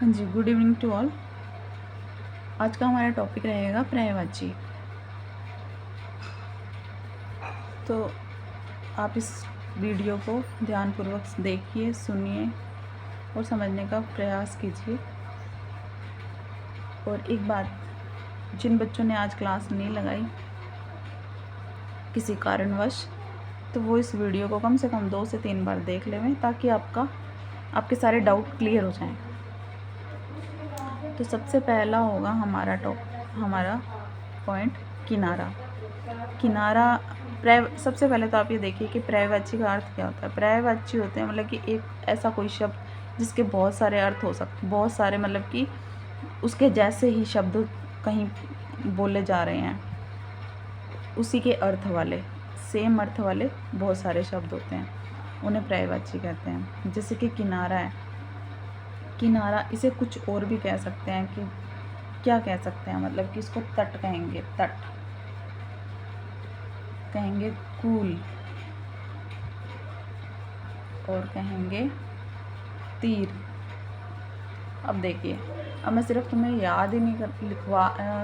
हाँ जी, good evening to all. आज का हमारा टॉपिक रहेगा पर्यायवाची। तो आप इस वीडियो को ध्यानपूर्वक देखिए, सुनिए और समझने का प्रयास कीजिए। और एक बात, जिन बच्चों ने आज क्लास नहीं लगाई किसी कारणवश, तो वो इस वीडियो को कम से कम 2 से 3 बार देख लें, ताकि आपके सारे डाउट क्लियर हो जाएं। तो सबसे पहला होगा हमारा पॉइंट किनारा। किनारा सबसे पहले तो आप ये देखिए कि पर्यायवाची का अर्थ क्या होता है। पर्यायवाची होते हैं मतलब कि एक ऐसा कोई शब्द जिसके बहुत सारे अर्थ हो सकते, बहुत सारे मतलब कि उसके जैसे ही शब्द कहीं बोले जा रहे हैं, उसी के अर्थ वाले, सेम अर्थ वाले बहुत सारे शब्द होते हैं, उन्हें पर्यायवाची कहते हैं। जैसे कि किनारा है, किनारा इसे कुछ और भी कह सकते हैं कि क्या कह सकते हैं, मतलब कि इसको तट कहेंगे, तट कहेंगे, कूल, और कहेंगे तीर। अब देखिए, अब मैं सिर्फ तुम्हें याद ही नहीं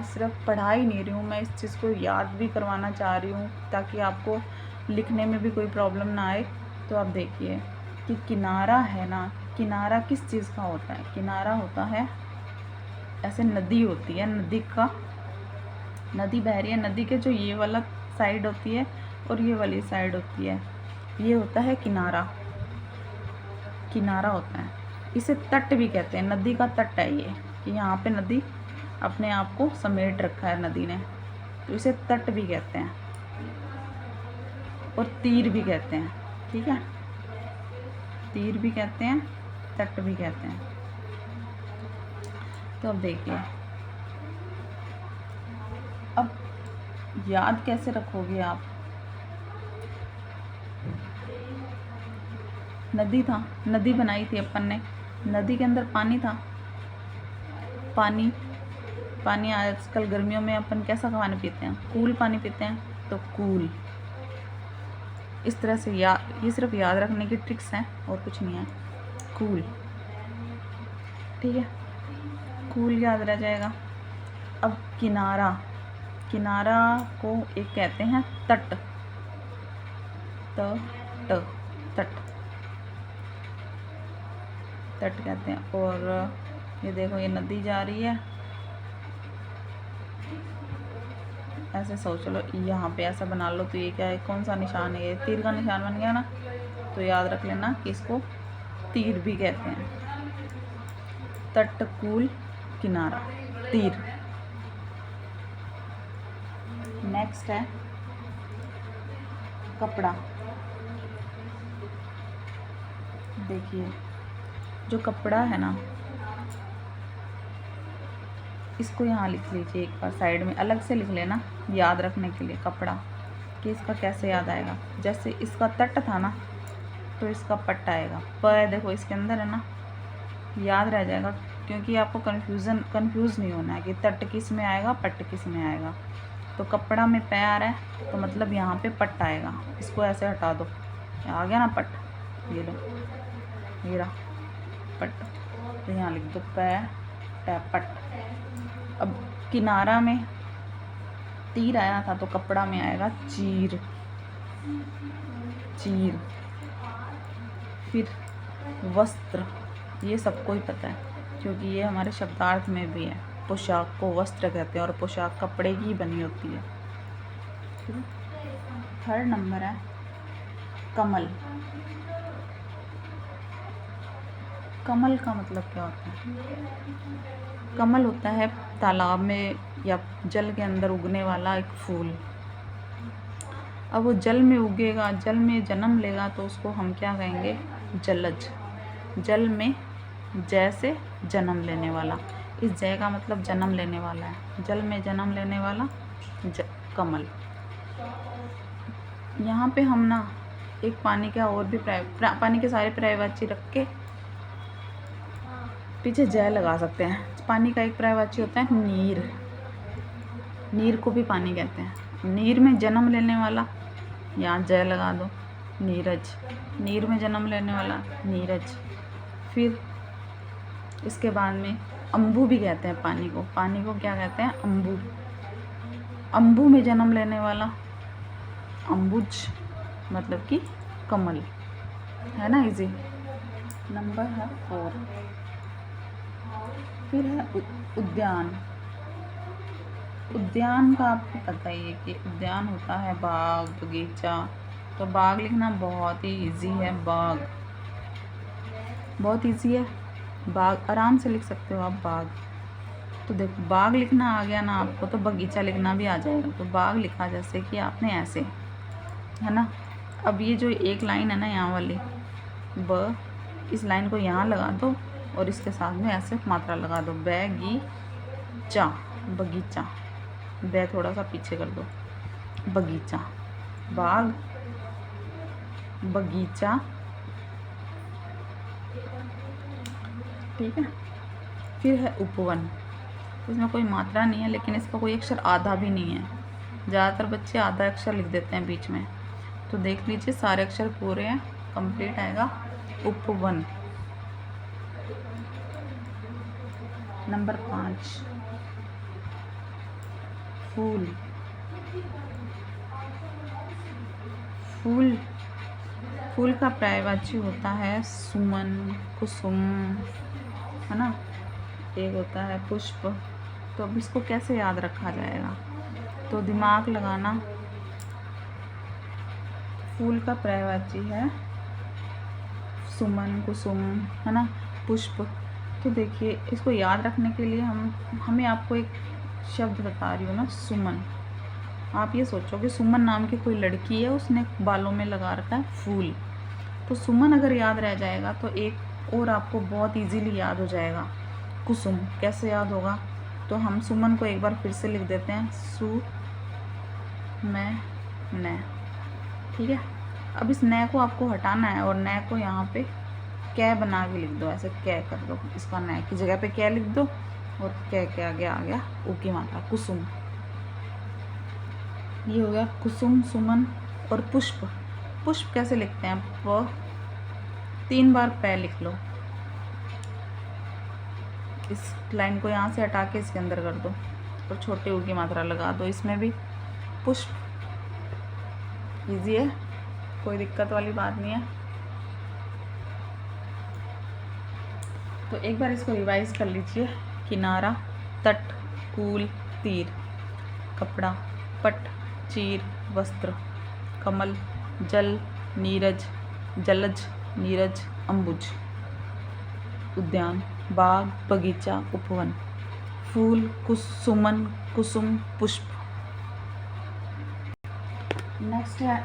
सिर्फ पढ़ा ही नहीं रही हूँ, मैं इस चीज़ को याद भी करवाना चाह रही हूँ ताकि आपको लिखने में भी कोई प्रॉब्लम ना आए। तो आप देखिए कि किनारा है ना, किनारा किस चीज़ का होता है? किनारा होता है, ऐसे नदी होती है, नदी बह रही है, नदी के जो ये वाला साइड होती है और ये वाली साइड होती है, ये होता है किनारा। किनारा होता है, इसे तट भी कहते हैं। नदी का तट है ये, कि यहाँ पे नदी अपने आप को समेट रखा है नदी ने, तो इसे तट भी कहते हैं और तीर भी कहते हैं। ठीक है, तीर भी कहते हैं, तट भी कहते हैं। तो अब देखिए, अब याद कैसे रखोगे आप? नदी था, नदी बनाई थी अपन ने, नदी के अंदर पानी था, पानी आजकल गर्मियों में अपन कैसा पानी पीते हैं? कूल पानी पीते हैं, तो कूल। इस तरह से ये सिर्फ याद रखने की ट्रिक्स हैं और कुछ नहीं है। कूल, ठीक है, कूल याद रह जाएगा। अब किनारा, किनारा को एक कहते हैं तट, तट तट कहते हैं। और ये देखो, ये नदी जा रही है, ऐसे सोच लो, यहाँ पे ऐसा बना लो, तो ये क्या है, कौन सा निशान है? ये तीर का निशान बन गया ना। तो याद रख लेना कि इसको तीर भी कहते हैं। तट, कूल, किनारा, तीर। नेक्स्ट है कपड़ा। देखिए, जो कपड़ा है ना, इसको यहाँ लिख लीजिए एक बार, साइड में अलग से लिख लेना याद रखने के लिए। कपड़ा कि इसका कैसे याद आएगा? जैसे इसका तट था ना, तो इसका पट आएगा। पर देखो इसके अंदर है ना, याद रह जाएगा, क्योंकि आपको कंफ्यूज नहीं होना है कि तट किस में आएगा, पट किस में आएगा। तो कपड़ा में पै आ रहा है, तो मतलब यहाँ पे पट आएगा। इसको ऐसे हटा दो, आ गया ना पट, ये लो, ये रहा पट। तो यहाँ लिख दो पट। अब किनारा में तीर आया था, तो कपड़ा में आएगा चीर। फिर वस्त्र, ये सबको ही पता है क्योंकि ये हमारे शब्दार्थ में भी है। पोशाक को वस्त्र कहते हैं और पोशाक कपड़े की बनी होती है। थर्ड नंबर है कमल। कमल का मतलब क्या होता है? कमल होता है तालाब में या जल के अंदर उगने वाला एक फूल। अब वो जल में उगेगा, जल में जन्म लेगा, तो उसको हम क्या कहेंगे? जलज। जल में जैसे जन्म लेने वाला, इस जय का मतलब जन्म लेने वाला है, जल में जन्म लेने वाला कमल। यहाँ पे हम ना एक पानी का और भी पानी के सारे पर्यायवाची रख के पीछे जय लगा सकते हैं। पानी का एक पर्यायवाची होता है नीर। नीर को भी पानी कहते हैं। नीर में जन्म लेने वाला, यहाँ जय लगा दो, नीरज। नीर में जन्म लेने वाला नीरज। फिर इसके बाद में अम्बू भी कहते हैं पानी को। पानी को क्या कहते हैं? अम्बू। अम्बू में जन्म लेने वाला अम्बुज, मतलब कि कमल, है ना इजी। नंबर है 4। फिर है उद्यान। उद्यान का आपको पता ही है कि उद्यान होता है बाग, बगीचा। तो बाग लिखना बहुत ही इजी है। बाग बहुत इजी है। बाग आराम से लिख सकते हो आप, बाग। तो देखो, बाग लिखना आ गया ना आपको, तो बगीचा लिखना भी आ जाएगा। तो बाग लिखा जैसे कि आपने ऐसे, है ना। अब ये जो एक लाइन है ना यहाँ वाली ब, इस लाइन को यहाँ लगा दो और इसके साथ में ऐसे मात्रा लगा दो, बैगीचा, बगीचा। बै थोड़ा सा पीछे कर दो, बगीचा, बाग, बगीचा, ठीक है। फिर है उपवन। इसमें कोई मात्रा नहीं है, लेकिन इसका कोई अक्षर आधा भी नहीं है। ज़्यादातर बच्चे आधा अक्षर लिख देते हैं बीच में। तो देख लीजिए सारे अक्षर पूरे हैं, कंप्लीट आएगा उपवन। नंबर 5 फूल। फूल फूल का पर्यायवाची होता है सुमन, कुसुम, है ना। एक होता है पुष्प। तो अब इसको कैसे याद रखा जाएगा? तो दिमाग लगाना। फूल का पर्यायवाची है सुमन, कुसुम, है ना, पुष्प। तो देखिए, इसको याद रखने के लिए हमें आपको एक शब्द बता रही हूँ ना, सुमन। आप ये सोचो कि सुमन नाम की कोई लड़की है, उसने बालों में लगा रखा है फूल। तो सुमन अगर याद रह जाएगा तो एक और आपको बहुत इजीली याद हो जाएगा, कुसुम। कैसे याद होगा? तो हम सुमन को एक बार फिर से लिख देते हैं, सु मैं न, ठीक है। अब इस न को आपको हटाना है और न को यहाँ पे कै बना के लिख दो, ऐसे कै कर दो। इसका न की जगह पे कै लिख दो और कै के आगे आ गया ऊ की मात्रा, कुसुम। ये हो गया कुसुम, सुमन। और पुष्प। पुष्प कैसे लिखते हैं? 3 बार पै लिख लो। इस लाइन को यहाँ से हटा के इसके अंदर कर दो और छोटे ऊ की मात्रा लगा दो। इसमें भी पुष्प। इजी है, कोई दिक्कत वाली बात नहीं है। तो एक बार इसको रिवाइज कर लीजिए। किनारा, तट, कूल, तीर, कपड़ा, पट, चीर, वस्त्र, कमल, जल, नीरज, जलज, नीरज, अम्बुज, उद्यान, बाग, बगीचा, उपवन, फूल, सुमन, कुसुम, पुष्प। नेक्स्ट है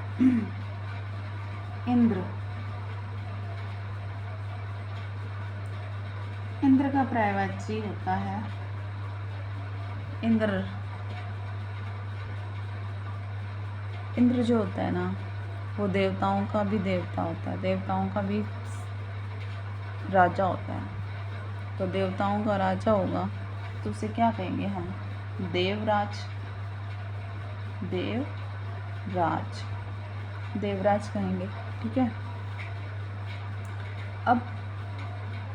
इंद्र। इंद्र का पर्यायवाची होता है इंद्र। इंद्र जो होता है ना, वो देवताओं का भी देवता होता है, देवताओं का भी राजा होता है। तो देवताओं का राजा होगा तो उसे क्या कहेंगे हम? देवराज। देवराज, देवराज कहेंगे, ठीक है। अब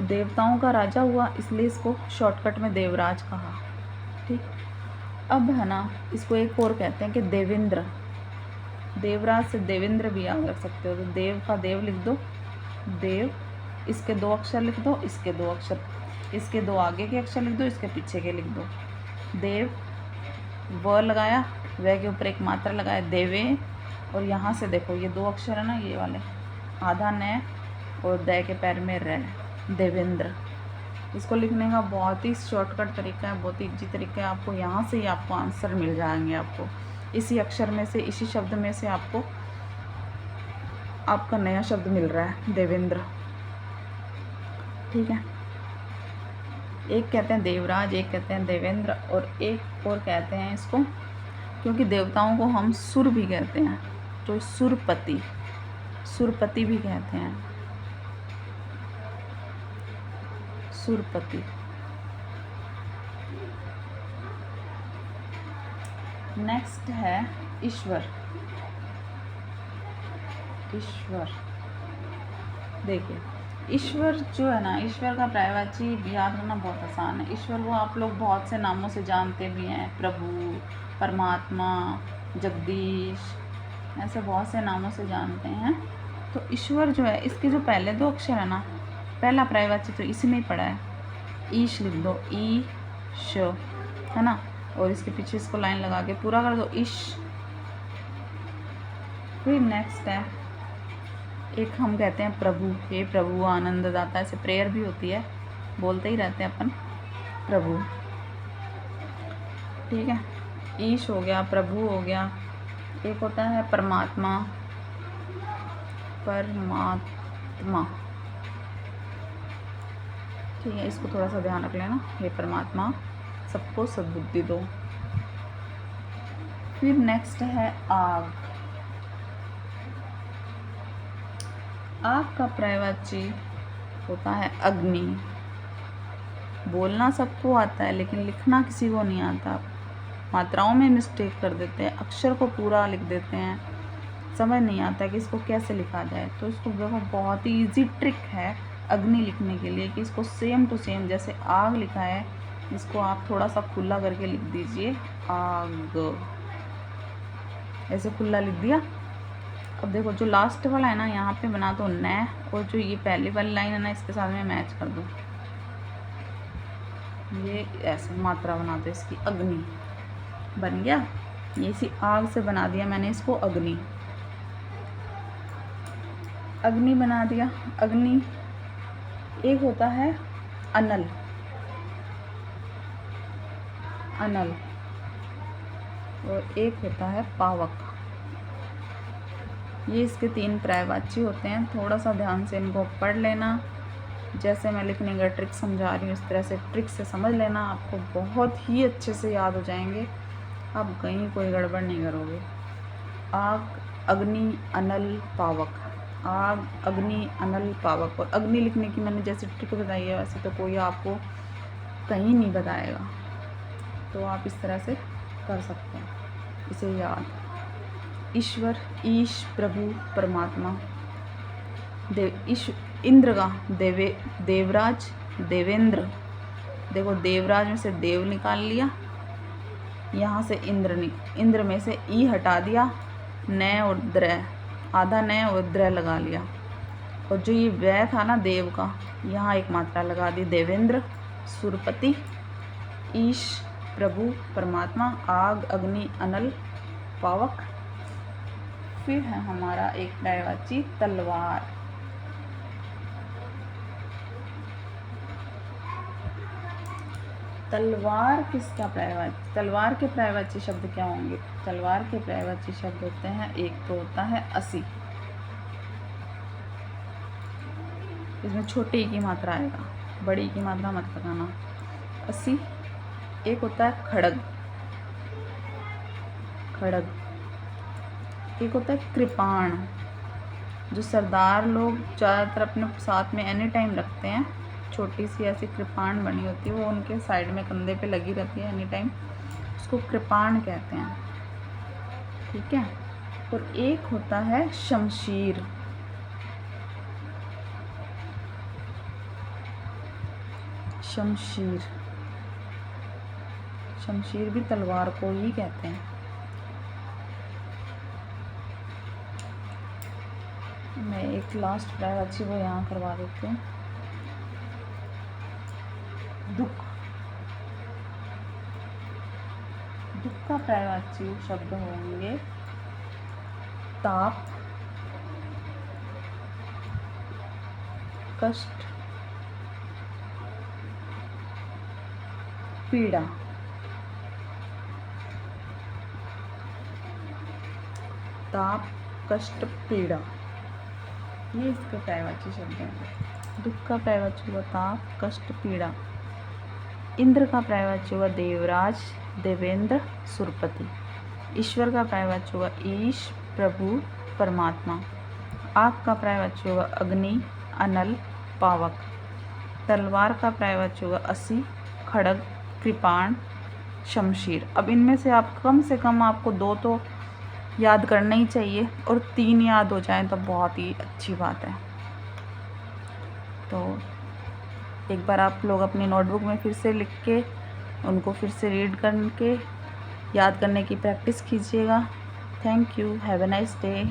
देवताओं का राजा हुआ, इसलिए इसको शॉर्टकट में देवराज कहा, ठीक। अब है ना, इसको एक और कहते हैं कि देवेंद्र। देवराज से देवेंद्र भी याद रख सकते हो। तो देव का देव लिख दो, देव, इसके 2 अक्षर लिख दो, इसके 2 अक्षर, इसके 2 आगे के अक्षर लिख दो, इसके पीछे के लिख दो। देव, व लगाया, व के ऊपर एक मात्रा लगाया, देवे। और यहाँ से देखो ये 2 अक्षर है ना, ये वाले, आधा न और द के पैर में र, देवेंद्र। इसको लिखने का बहुत ही शॉर्टकट तरीका है, बहुत ही इजी तरीका है। आपको यहाँ से ही आपको आंसर मिल जाएंगे। आपको इसी अक्षर में से, इसी शब्द में से आपको आपका नया शब्द मिल रहा है, देवेंद्र, ठीक है। एक कहते हैं देवराज, एक कहते हैं देवेंद्र, और एक और कहते हैं इसको, क्योंकि देवताओं को हम सुर भी कहते हैं, तो सुरपति, सुरपति भी कहते हैं, सुरपति। नेक्स्ट है ईश्वर। ईश्वर, देखिए ईश्वर जो है ना, ईश्वर का पर्यायवाची याद करना बहुत आसान है। ईश्वर को आप लोग बहुत से नामों से जानते भी हैं, प्रभु, परमात्मा, जगदीश, ऐसे बहुत से नामों से जानते हैं। तो ईश्वर जो है, इसके जो पहले दो अक्षर है ना, पहला पर्यायवाची तो इसी में ही पड़ा है, ईश लिख दो, ई श, है ना, और इसके पीछे इसको लाइन लगा के पूरा कर दो, ईश। फिर नेक्स्ट है, एक हम कहते हैं प्रभु, हे प्रभु आनंद दाता, ऐसे प्रेयर भी होती है, बोलते ही रहते हैं अपन प्रभु, ठीक है। ईश हो गया, प्रभु हो गया। एक होता है परमात्मा, परमात्मा, ठीक है, इसको थोड़ा सा ध्यान रख लेना, हे परमात्मा सबको सद्बुद्धि दो। फिर नेक्स्ट है आग। आग का पर्यायवाची होता है अग्नि। बोलना सबको आता है लेकिन लिखना किसी को नहीं आता, मात्राओं में मिस्टेक कर देते हैं, अक्षर को पूरा लिख देते हैं, समझ नहीं आता कि इसको कैसे लिखा जाए। तो इसको देखो, बहुत ही इजी ट्रिक है अग्नि लिखने के लिए कि इसको सेम टू सेम जैसे आग लिखा है, इसको आप थोड़ा सा खुला करके लिख दीजिए, आग, ऐसे खुला लिख दिया। अब देखो जो लास्ट वाला है ना, यहाँ पे बना दो न, और जो ये पहली वाली लाइन है ना, इसके साथ में मैच कर दो, ये ऐसे मात्रा बना दो इसकी, अग्नि बन गया। ये इसी आग से बना दिया मैंने इसको अग्नि, अग्नि बना दिया। अग्नि एक होता है अनल, अनल, और एक होता है पावक। ये इसके तीन पर्यायवाची होते हैं, थोड़ा सा ध्यान से इनको पढ़ लेना, जैसे मैं लिखने का ट्रिक समझा रही हूँ इस तरह से ट्रिक से समझ लेना, आपको बहुत ही अच्छे से याद हो जाएंगे, आप कहीं कोई गड़बड़ नहीं करोगे। आग, अग्नि, अनल, पावक, आग, अग्नि, अनल, पावक। और अग्नि लिखने की मैंने जैसे ट्रिक बताई है वैसे तो कोई आपको कहीं नहीं बताएगा, तो आप इस तरह से कर सकते हैं इसे याद। ईश्वर, ईश, प्रभु, परमात्मा, इंद्र का देवराज, देवेंद्र, देखो देवराज में से देव निकाल लिया, यहाँ से इंद्र में से ई हटा दिया, न और द्र, आधा न और द्र लगा लिया, और जो ये वै था ना देव का, यहाँ एक मात्रा लगा दी, देवेंद्र, सुरपति, ईश, प्रभु, परमात्मा, आग, अग्नि, अनल, पावक। फिर है हमारा एक पर्यायवाची तलवार। तलवार किसका पर्यायवाची, तलवार के पर्यायवाची शब्द क्या होंगे? तलवार के पर्यायवाची शब्द होते हैं, एक तो होता है असी, इसमें छोटी की मात्रा आएगा, बड़ी की मात्रा मत लगाना, असी। एक होता है खड़ग, खड़ग। एक होता है कृपाण, जो सरदार लोग ज़्यादातर अपने साथ में एनी टाइम रखते हैं, छोटी सी ऐसी कृपाण बनी होती है, वो उनके साइड में कंधे पे लगी रहती है एनी टाइम, उसको कृपाण कहते हैं, ठीक है। और एक होता है शमशीर, शमशीर, शमशीर भी तलवार को ही कहते हैं। मैं एक लास्ट पर्यायवाची वो यहाँ करवा देती हूँ, दुख। दुख का पर्यायवाची शब्द होंगे ताप, कष्ट, पीड़ा। ताप, कष्ट, पीड़ा, ये इसके पर्यायवाची शब्द हैं। दुख का पर्यायवाची हुआ ताप, कष्ट, पीड़ा। इंद्र का पर्यायवाची हुआ देवराज, देवेंद्र, सुरपति। ईश्वर का पर्यायवाची हुआ ईश, प्रभु, परमात्मा। आग का पर्यायवाची हुआ अग्नि, अनल, पावक। तलवार का पर्यायवाची हुआ असी, खड़ग, कृपाण, शमशीर। अब इनमें से आप कम से कम आपको 2 तो याद करना ही चाहिए, और 3 याद हो जाएं तो बहुत ही अच्छी बात है। तो एक बार आप लोग अपनी नोटबुक में फिर से लिख के उनको फिर से रीड करके याद करने की प्रैक्टिस कीजिएगा। Thank you. Have a nice day.